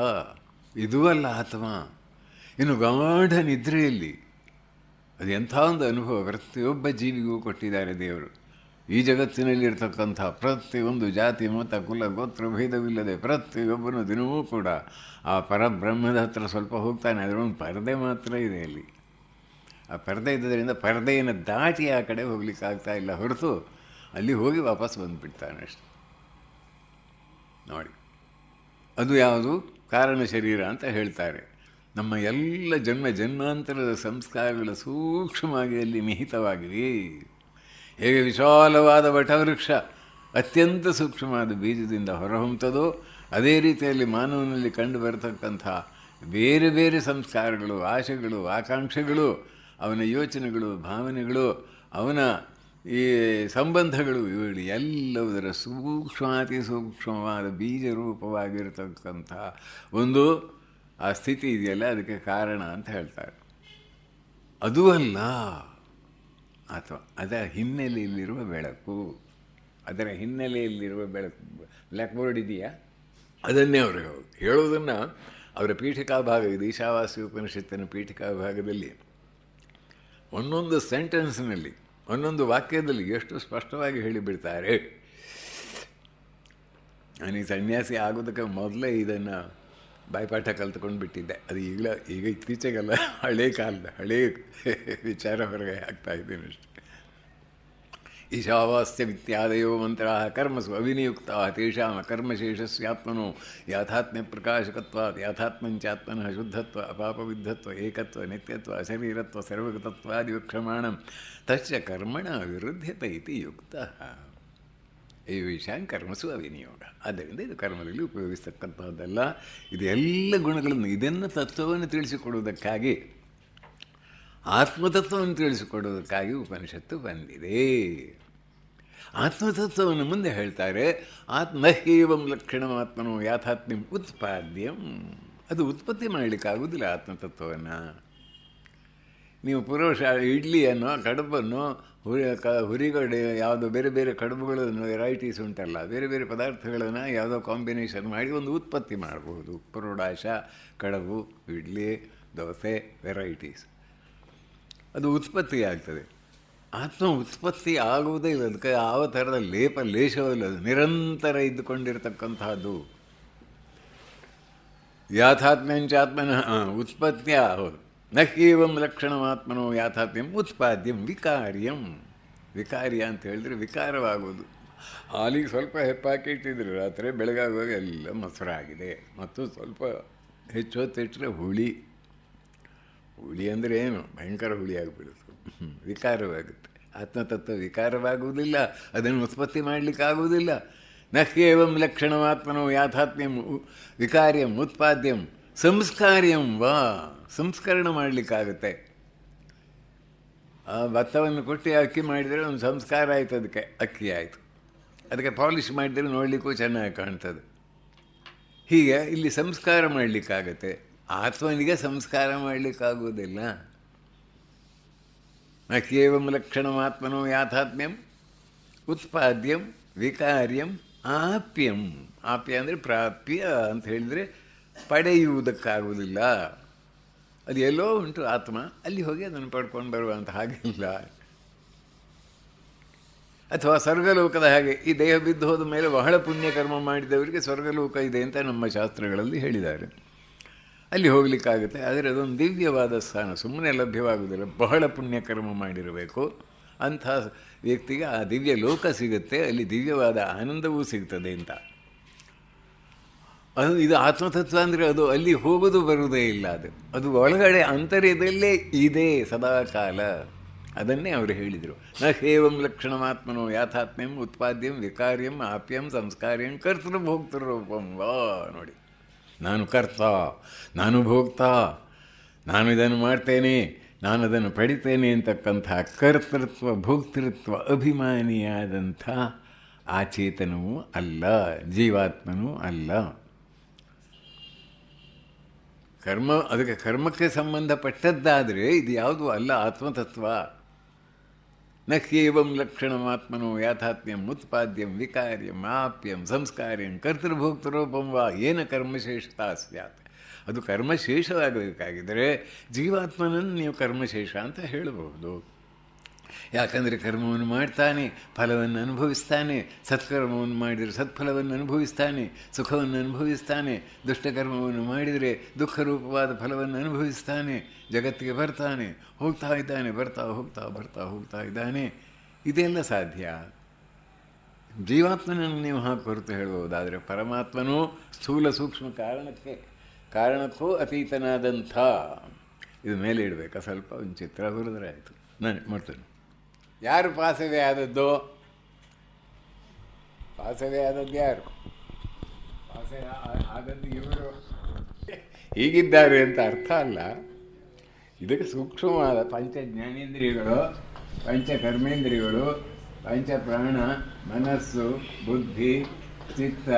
ಇದೂ ಅಲ್ಲ ಆತ್ಮ. ಇನ್ನು ಗಾಢ ನಿದ್ರೆಯಲ್ಲಿ ಅದು ಎಂಥ ಒಂದು ಅನುಭವ ಪ್ರತಿಯೊಬ್ಬ ಜೀವಿಗೂ ಕೊಟ್ಟಿದ್ದಾರೆ ದೇವರು. ಈ ಜಗತ್ತಿನಲ್ಲಿರ್ತಕ್ಕಂಥ ಪ್ರತಿಯೊಂದು ಜಾತಿ, ಮತ, ಕುಲ, ಗೋತ್ರ ಭೇದವಿಲ್ಲದೆ ಪ್ರತಿಯೊಬ್ಬನು ದಿನವೂ ಕೂಡ ಆ ಪರಬ್ರಹ್ಮದ ಹತ್ರ ಸ್ವಲ್ಪ ಹೋಗ್ತಾನೆ. ಅದರೊಂದು ಪರದೆ ಮಾತ್ರ ಇದೆ ಅಲ್ಲಿ. ಆ ಪರದೆ ಇದ್ದರಿಂದ ಪರದೆಯನ್ನು ದಾಟಿ ಆ ಕಡೆ ಹೋಗ್ಲಿಕ್ಕಾಗ್ತಾ ಇಲ್ಲ, ಹೊರತು ಅಲ್ಲಿ ಹೋಗಿ ವಾಪಸ್ ಬಂದುಬಿಡ್ತಾನೆ ಅಷ್ಟೆ. ನೋಡಿ, ಅದು ಯಾವುದು? ಕಾರಣ ಶರೀರ ಅಂತ ಹೇಳ್ತಾರೆ. ನಮ್ಮ ಎಲ್ಲ ಜನ್ಮಾಂತರದ ಸಂಸ್ಕಾರಗಳು ಸೂಕ್ಷ್ಮವಾಗಿ ಅಲ್ಲಿ ನಿಹಿತವಾಗಿವೆ. ಹೇಗೆ ವಿಶಾಲವಾದ ವಟವೃಕ್ಷ ಅತ್ಯಂತ ಸೂಕ್ಷ್ಮವಾದ ಬೀಜದಿಂದ ಹೊರಹೊಮ್ಮುತ್ತದೋ, ಅದೇ ರೀತಿಯಲ್ಲಿ ಮಾನವನಲ್ಲಿ ಕಂಡು ಬರತಕ್ಕಂಥ ಬೇರೆ ಬೇರೆ ಸಂಸ್ಕಾರಗಳು, ಆಶೆಗಳು, ಆಕಾಂಕ್ಷೆಗಳು, ಅವನ ಯೋಚನೆಗಳು, ಭಾವನೆಗಳು, ಅವನ ಈ ಸಂಬಂಧಗಳು, ಇವುಗಳು ಎಲ್ಲವುದರ ಸೂಕ್ಷ್ಮಾತಿ ಸೂಕ್ಷ್ಮವಾದ ಬೀಜರೂಪವಾಗಿರತಕ್ಕಂಥ ಒಂದು ಆ ಸ್ಥಿತಿ ಇದೆಯಲ್ಲ, ಅದಕ್ಕೆ ಕಾರಣ ಅಂತ ಹೇಳ್ತಾರೆ. ಅದೂ ಅಲ್ಲ, ಅಥವಾ ಅದರ ಹಿನ್ನೆಲೆಯಲ್ಲಿರುವ ಬೆಳಕು. ಅದರ ಹಿನ್ನೆಲೆಯಲ್ಲಿರುವ ಬೆಳಕು. ಬ್ಲ್ಯಾಕ್ ಬೋರ್ಡ್ ಇದೆಯಾ? ಅದನ್ನೇ ಅವರು ಹೇಳೋದನ್ನು ಅವರ ಪೀಠಿಕಾ ಭಾಗ ಇದೆ, ಈಶಾವಾಸ್ಯ ಉಪನಿಷತ್ತಿನ ಪೀಠಿಕಾ ಭಾಗದಲ್ಲಿ ಒಂದೊಂದು ಸೆಂಟೆನ್ಸ್ನಲ್ಲಿ, ಒಂದೊಂದು ವಾಕ್ಯದಲ್ಲಿ ಎಷ್ಟು ಸ್ಪಷ್ಟವಾಗಿ ಹೇಳಿಬಿಡ್ತಾರೆ. ನನಗೆ ಸನ್ಯಾಸಿ ಆಗೋದಕ್ಕೆ ಮೊದಲೇ ಇದನ್ನು ಬಾಯ್ಪಾಠ ಕಲ್ತ್ಕೊಂಡು ಬಿಟ್ಟಿದ್ದೆ. ಅದು ಈಗ ಇತ್ತೀಚೆಗೆಲ್ಲ ಹಳೇ ಕಾಲದ ಹಳೇ ವಿಚಾರ ಹೊರಗೆ ಹಾಕ್ತಾ ಇದ್ದೀನಿ ಅಷ್ಟೆ. ಈಶಾವಾಸ್ಯ ವಿತ್ಯಾದಯೋ ಮಂತ್ರ ಕರ್ಮಸು ಅವಿನಿಯುಕ್ತ ತೇಷಾಂ ಕರ್ಮಶೇಷಸ್ಯಾತ್ಮನೋ ಯಾಥಾತ್ಮ್ಯ ಪ್ರಕಾಶಕತ್ವಾತ್ ಯಾಥಾತ್ಮಂಚಾತ್ಮನಃ ಶುದ್ಧತ್ವ ಅಪಾಪವಿದ್ಧತ್ವ ಏಕತ್ವ ನಿತ್ಯತ್ವ ಅಶರೀರತ್ವ ಸರ್ವಗತತ್ವಾದಿ ವಕ್ಷಮಾಣಂ ತಸ್ಯ ಕರ್ಮಣ ವಿರುದ್ಧತೆ ಇತಿ ಯುಕ್ತಃ. ಈ ವಿಷಯ ಕರ್ಮಸು ಅವಿನಿಯೋಗ. ಆದ್ದರಿಂದ ಇದು ಕರ್ಮದಲ್ಲಿ ಉಪಯೋಗಿಸ್ತಕ್ಕಂಥದ್ದಲ್ಲ. ಇದು ಎಲ್ಲ ಗುಣಗಳನ್ನು, ಇದನ್ನು ತತ್ವವನ್ನು ತಿಳಿಸಿಕೊಡುವುದಕ್ಕಾಗಿ, ಆತ್ಮತತ್ವವನ್ನು ತಿಳಿಸಿಕೊಡುವುದಕ್ಕಾಗಿ ಉಪನಿಷತ್ತು ಬಂದಿದೆ. ಆತ್ಮತತ್ವವನ್ನು ಮುಂದೆ ಹೇಳ್ತಾರೆ. ಆತ್ಮಹೇವಂ ಲಕ್ಷಣಮಾತ್ಮನೋ ಯಾಥಾತ್ಮ್ಯಂ ಉತ್ಪಾದ್ಯಂ. ಅದು ಉತ್ಪತ್ತಿ ಮಾಡಲಿಕ್ಕಾಗೋದಿಲ್ಲ ಆತ್ಮತತ್ವವನ್ನು. ನೀವು ಪೂರ್ವಶಾಲೆ ಇಡ್ಲಿಯನ್ನು, ಕಡುಬನ್ನು, ಹುರಿಗಡೆ ಯಾವುದೋ ಬೇರೆ ಬೇರೆ ಕಡುಬುಗಳನ್ನು ವೆರೈಟೀಸ್ ಉಂಟಲ್ಲ, ಬೇರೆ ಬೇರೆ ಪದಾರ್ಥಗಳನ್ನು ಯಾವುದೋ ಕಾಂಬಿನೇಷನ್ ಮಾಡಿ ಒಂದು ಉತ್ಪತ್ತಿ ಮಾಡಬಹುದು. ಪರೋಡಾಶ, ಕಡುಬು, ಇಡ್ಲಿ, ದೋಸೆ, ವೆರೈಟೀಸ್, ಅದು ಉತ್ಪತ್ತಿ ಆಗ್ತದೆ. ಆತ್ಮ ಉತ್ಪತ್ತಿ ಆಗುವುದೇ ಇಲ್ಲ. ಅದಕ್ಕೆ ಯಾವ ಥರದ ಲೇಷವಲ್ಲ, ಅದು ನಿರಂತರ ಇದ್ದುಕೊಂಡಿರ್ತಕ್ಕಂಥದ್ದು. ಯಾಥಾತ್ಮ್ಯಂಚಾತ್ಮನಃ ಉತ್ಪತ್ತಿಯ ಹೌದು. ನಹ್ಯೇವಂ ಲಕ್ಷಣಮಾತ್ಮನೋ ಯಾಥಾತ್ಮ್ಯಂ ಉತ್ಪಾದ್ಯಂ ವಿಕಾರ್ಯಂ. ವಿಕಾರ್ಯ ಅಂತ ಹೇಳಿದ್ರೆ ವಿಕಾರವಾಗುವುದು. ಹಾಲಿಗೆ ಸ್ವಲ್ಪ ಹೆಪ್ಪಾಕಿ ಇಟ್ಟಿದ್ರು, ರಾತ್ರಿ ಬೆಳಗಾಗುವಾಗ ಎಲ್ಲ ಮೊಸರಾಗಿದೆ. ಮತ್ತು ಸ್ವಲ್ಪ ಹೆಚ್ಚು ಹೊತ್ತಿಟ್ಟರೆ ಹುಳಿ ಅಂದರೆ ಏನು, ಭಯಂಕರ ಹುಳಿ ಆಗಿಬಿಡುತ್ತೆ, ವಿಕಾರವಾಗುತ್ತೆ. ಆತ್ಮತತ್ವ ವಿಕಾರವಾಗುವುದಿಲ್ಲ, ಅದನ್ನು ಉತ್ಪತ್ತಿ ಮಾಡಲಿಕ್ಕಾಗುವುದಿಲ್ಲ. ನಹ್ಯೇವಂ ಲಕ್ಷಣಮಾತ್ಮನೋ ಯಾಥಾತ್ಮ್ಯಂ ವಿಕಾರ್ಯಂ ಉತ್ಪಾದ್ಯಂ ಸಂಸ್ಕಾರ್ಯಂ ವಾ. ಸಂಸ್ಕರಣ ಮಾಡಲಿಕ್ಕಾಗುತ್ತೆ. ಆ ಭತ್ತವನ್ನು ಕೊಟ್ಟು ಅಕ್ಕಿ ಮಾಡಿದರೆ ಒಂದು ಸಂಸ್ಕಾರ ಆಯಿತು, ಅದಕ್ಕೆ ಅಕ್ಕಿ ಆಯಿತು. ಅದಕ್ಕೆ ಪಾಲಿಷ್ ಮಾಡಿದರೆ ನೋಡಲಿಕ್ಕೂ ಚೆನ್ನಾಗಿ ಕಾಣ್ತದೆ. ಹೀಗೆ ಇಲ್ಲಿ ಸಂಸ್ಕಾರ ಮಾಡಲಿಕ್ಕಾಗತ್ತೆ. ಆತ್ಮನಿಗೆ ಸಂಸ್ಕಾರ ಮಾಡಲಿಕ್ಕಾಗುವುದಿಲ್ಲ. ನಹ್ಯೇವಂ ಲಕ್ಷಣಮಾತ್ಮನೋ ಯಾಥಾತ್ಮ್ಯಂ ಉತ್ಪಾದ್ಯಂ ವಿಕಾರ್ಯಂ ಆಪ್ಯಂ. ಆಪ್ಯ ಅಂದರೆ ಪ್ರಾಪ್ಯ ಅಂತ ಹೇಳಿದರೆ ಪಡೆಯುವುದಕ್ಕಾಗುವುದಿಲ್ಲ. ಅದು ಎಲ್ಲೋ ಉಂಟು ಆತ್ಮ, ಅಲ್ಲಿ ಹೋಗಿ ಅದನ್ನು ಪಡ್ಕೊಂಡು ಬರುವಂಥ ಹಾಗಿಲ್ಲ. ಅಥವಾ ಸ್ವರ್ಗಲೋಕದ ಹಾಗೆ, ಈ ದೇಹ ಬಿದ್ದು ಹೋದ ಮೇಲೆ ಬಹಳ ಪುಣ್ಯಕರ್ಮ ಮಾಡಿದವರಿಗೆ ಸ್ವರ್ಗಲೋಕ ಇದೆ ಅಂತ ನಮ್ಮ ಶಾಸ್ತ್ರಗಳಲ್ಲಿ ಹೇಳಿದ್ದಾರೆ. ಅಲ್ಲಿ ಹೋಗಲಿಕ್ಕಾಗುತ್ತೆ. ಆದರೆ ಅದೊಂದು ದಿವ್ಯವಾದ ಸ್ಥಾನ, ಸುಮ್ಮನೆ ಲಭ್ಯವಾಗುವುದಿಲ್ಲ. ಬಹಳ ಪುಣ್ಯಕರ್ಮ ಮಾಡಿರಬೇಕು. ಅಂಥ ವ್ಯಕ್ತಿಗೆ ಆ ದಿವ್ಯ ಲೋಕ ಸಿಗುತ್ತೆ, ಅಲ್ಲಿ ದಿವ್ಯವಾದ ಆನಂದವೂ ಸಿಗ್ತದೆ ಅಂತ. ಅದು ಇದು ಆತ್ಮತತ್ವ ಅಂದರೆ ಅದು ಅಲ್ಲಿ ಹೋಗೋದು ಬರುವುದೇ ಇಲ್ಲ. ಅದು ಒಳಗಡೆ ಅಂತರ್ಯದಲ್ಲೇ ಇದೆ ಸದಾಕಾಲ. ಅದನ್ನೇ ಅವರು ಹೇಳಿದರು. ನಹ್ಯೇವಂ ಲಕ್ಷಣಮಾತ್ಮನೋ ಯಾಥಾತ್ಮ್ಯಂ ಉತ್ಪಾದ್ಯಂ ವಿಕಾರ್ಯಂ ಆಪ್ಯಂ ಸಂಸ್ಕಾರ್ಯಂ ಕರ್ತೃಭೋಕ್ತೃರೂಪಂ ವಾ. ನೋಡಿ, ನಾನು ಕರ್ತ, ನಾನು ಭೋಕ್ತ, ನಾನು ಇದನ್ನು ಮಾಡ್ತೇನೆ, ನಾನು ಅದನ್ನು ಪಡಿತೇನೆ ಅಂತಕ್ಕಂಥ ಕರ್ತೃತ್ವ ಭೋಕ್ತೃತ್ವ ಅಭಿಮಾನಿಯಾದಂಥ ಆ ಚೇತನವೂ ಅಲ್ಲ, ಜೀವಾತ್ಮನೂ ಅಲ್ಲ. ಅದಕ್ಕೆ ಕರ್ಮಕ್ಕೆ ಸಂಬಂಧಪಟ್ಟದ್ದಾದರೆ ಇದು ಯಾವುದೂ ಅಲ್ಲ ಆತ್ಮತತ್ವ. ನಹ್ಯೇವಂ ಲಕ್ಷಣಮಾತ್ಮನೋ ಯಾಥಾತ್ಮ್ಯಂ ಉತ್ಪಾದ್ಯಂ ವಿಕಾರ್ಯಂ ಆಪ್ಯಂ ಸಂಸ್ಕಾರ್ಯಂ ಕರ್ತೃಭೋಕ್ತೃರೂಪಂ ವಾ ಏನ ಕರ್ಮಶೇಷತಾ ಸ್ಯಾತ್. ಅದು ಕರ್ಮಶೇಷವಾಗಬೇಕಾಗಿದ್ದರೆ ಜೀವಾತ್ಮನನ್ನು ನೀವು ಕರ್ಮಶೇಷ ಅಂತ ಹೇಳಬಹುದು. ಯಾಕಂದರೆ ಕರ್ಮವನ್ನು ಮಾಡ್ತಾನೆ, ಫಲವನ್ನು ಅನುಭವಿಸ್ತಾನೆ. ಸತ್ಕರ್ಮವನ್ನು ಮಾಡಿದರೆ ಸತ್ಫಲವನ್ನು ಅನುಭವಿಸ್ತಾನೆ, ಸುಖವನ್ನು ಅನುಭವಿಸ್ತಾನೆ. ದುಷ್ಟಕರ್ಮವನ್ನು ಮಾಡಿದರೆ ದುಃಖರೂಪವಾದ ಫಲವನ್ನು ಅನುಭವಿಸ್ತಾನೆ. ಜಗತ್ತಿಗೆ ಬರ್ತಾನೆ, ಹೋಗ್ತಾ ಇದ್ದಾನೆ, ಬರ್ತಾ ಇದ್ದಾನೆ. ಇದೆಲ್ಲ ಸಾಧ್ಯ. ಜೀವಾತ್ಮನನ್ನು ನೀವು ಹಾಕಿ ಹೊರತು ಹೇಳ್ಬೋದಾದರೆ ಪರಮಾತ್ಮನೂ ಸ್ಥೂಲ ಸೂಕ್ಷ್ಮ ಕಾರಣಕ್ಕೂ ಅತೀತನಾದಂಥ. ಇದು ಮೇಲೆ ಇಡಬೇಕಾ? ಸ್ವಲ್ಪ ಒಂದು ಚಿತ್ರ ಬರೆದ್ರೆ ಆಯಿತು. ನಾನು ಮಾಡ್ತೇನೆ. ಯಾರು ಪಾಸವೇ ಆದದ್ದು? ಪಾಸವೇ ಆದದ್ದು ಯಾರು? ಪಾಸವೇ ಆದದ್ದು ಇವರು ಹೀಗಿದ್ದಾರೆ ಅಂತ ಅರ್ಥ ಅಲ್ಲ. ಇದಕ್ಕೆ ಸೂಕ್ಷ್ಮವಾದ ಪಂಚ ಜ್ಞಾನೇಂದ್ರಿಯಗಳು, ಪಂಚ ಕರ್ಮೇಂದ್ರಿಯಗಳು, ಪಂಚ ಪ್ರಾಣ, ಮನಸ್ಸು, ಬುದ್ಧಿ, ಚಿತ್ತ,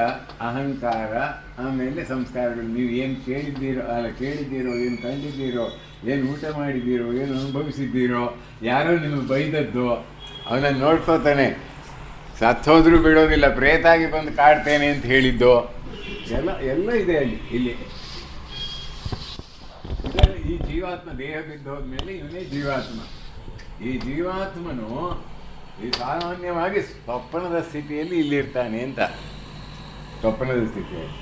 ಅಹಂಕಾರ, ಆಮೇಲೆ ಸಂಸ್ಕಾರಗಳು. ನೀವು ಏನು ಕೇಳಿದ್ದೀರೋ, ಏನು ಕಂಡಿದ್ದೀರೋ, ಏನು ಊಟ ಮಾಡಿದ್ದೀರೋ, ಏನು ಅನುಭವಿಸಿದ್ದೀರೋ, ಯಾರೋ ನಿಮಗೆ ಬೈದದ್ದು, ಅವನನ್ನು ನೋಡ್ಕೋತಾನೆ. ಸತ್ತೋದ್ರೂ ಬಿಡೋದಿಲ್ಲ, ಪ್ರೇತಾಗಿ ಬಂದು ಕಾಡ್ತೇನೆ ಅಂತ ಹೇಳಿದ್ದು ಎಲ್ಲ ಇದೆ ಇಲ್ಲಿ. ಈ ಜೀವಾತ್ಮ ದೇಹ ಬಿದ್ದು ಹೋದ್ಮೇಲೆ ಇವನೇ ಜೀವಾತ್ಮ. ಈ ಜೀವಾತ್ಮನು ಈ ಸಾಮಾನ್ಯವಾಗಿ ಸ್ವಪ್ನದ ಸ್ಥಿತಿಯಲ್ಲಿ ಇಲ್ಲಿರ್ತಾನೆ ಅಂತ. ಸ್ವಪ್ನದ ಸ್ಥಿತಿಯಲ್ಲಿ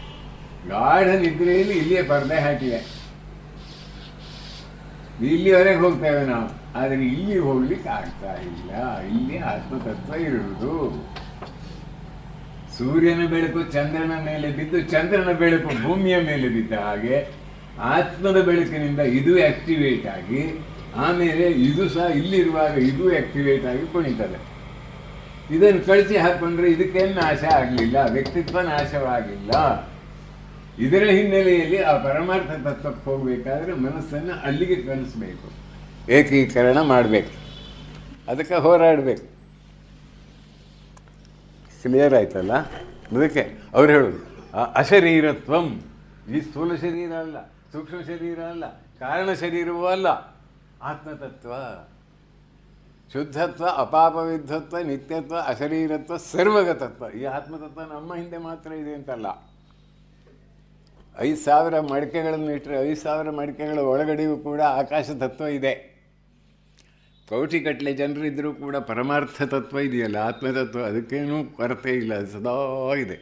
ಗಾಢ ನಿದ್ರೆಯಲ್ಲಿ ಇಲ್ಲಿಯೇ ಪರ್ದೆ ಹಾಕಿವೆ. ಇಲ್ಲಿವರೆಗೆ ಹೋಗ್ತೇವೆ ನಾವು, ಆದರೆ ಇಲ್ಲಿ ಹೋಗ್ಲಿಕ್ಕೆ ಆಗ್ತಾ ಇಲ್ಲ. ಇಲ್ಲಿ ಆತ್ಮತತ್ವ ಇರುವುದು. ಸೂರ್ಯನ ಬೆಳಕು ಚಂದ್ರನ ಮೇಲೆ ಬಿದ್ದು, ಚಂದ್ರನ ಬೆಳಕು ಭೂಮಿಯ ಮೇಲೆ ಬಿದ್ದ ಹಾಗೆ ಆತ್ಮದ ಬೆಳಕಿನಿಂದ ಇದು ಆಕ್ಟಿವೇಟ್ ಆಗಿ, ಆಮೇಲೆ ಇದು ಸಹ ಇಲ್ಲಿರುವಾಗ ಇದು ಆಕ್ಟಿವೇಟ್ ಆಗಿ ಕುಣಿತದೆ. ಇದನ್ನು ಕಳಿಸಿ ಹಾಕೊಂಡ್ರೆ ಇದಕ್ಕೇನು ನಾಶ ಆಗಲಿಲ್ಲ, ವ್ಯಕ್ತಿತ್ವ ನಾಶವಾಗಿಲ್ಲ. ಇದರ ಹಿನ್ನೆಲೆಯಲ್ಲಿ ಆ ಪರಮಾರ್ಥ ತತ್ವಕ್ಕೆ ಹೋಗಬೇಕಾದ್ರೆ ಮನಸ್ಸನ್ನು ಅಲ್ಲಿಗೆ ಕಲಿಸ್ಬೇಕು, ಏಕೀಕರಣ ಮಾಡಬೇಕು, ಅದಕ್ಕೆ ಹೋರಾಡಬೇಕು. ಕ್ಲಿಯರ್ ಆಯ್ತಲ್ಲ. ಅದಕ್ಕೆ ಅವ್ರು ಹೇಳೋದು ಅಶರೀರತ್ವಂ, ಈ ಸ್ಥೂಲ ಶರೀರ ಅಲ್ಲ, ಸೂಕ್ಷ್ಮ ಶರೀರ ಅಲ್ಲ, ಕಾರಣ ಶರೀರವೂ ಅಲ್ಲ, ಆತ್ಮತತ್ವ, ಶುದ್ಧತ್ವ, ಅಪಾಪವಿದ್ಧತ್ವ, ನಿತ್ಯತ್ವ, ಅಶರೀರತ್ವ, ಸರ್ವಗತತ್ವ. ಈ ಆತ್ಮತತ್ವ ನಮ್ಮ ಹಿಂದೆ ಮಾತ್ರ ಇದೆ ಅಂತಲ್ಲ. 5,000 ಮಡಿಕೆಗಳನ್ನು ಇಟ್ಟರೆ 5,000 ಮಡಿಕೆಗಳ ಒಳಗಡೆಯೂ ಕೂಡ ಆಕಾಶ ತತ್ವ ಇದೆ. ಕೋಟಿಗಟ್ಟಲೆ ಜನರಿದ್ದರೂ ಕೂಡ ಪರಮಾರ್ಥ ತತ್ವ ಇದೆಯಲ್ಲ, ಆತ್ಮತತ್ವ, ಅದಕ್ಕೇನೂ ಕೊರತೆ ಇಲ್ಲ, ಅದು ಸದಾ ಇದೆ.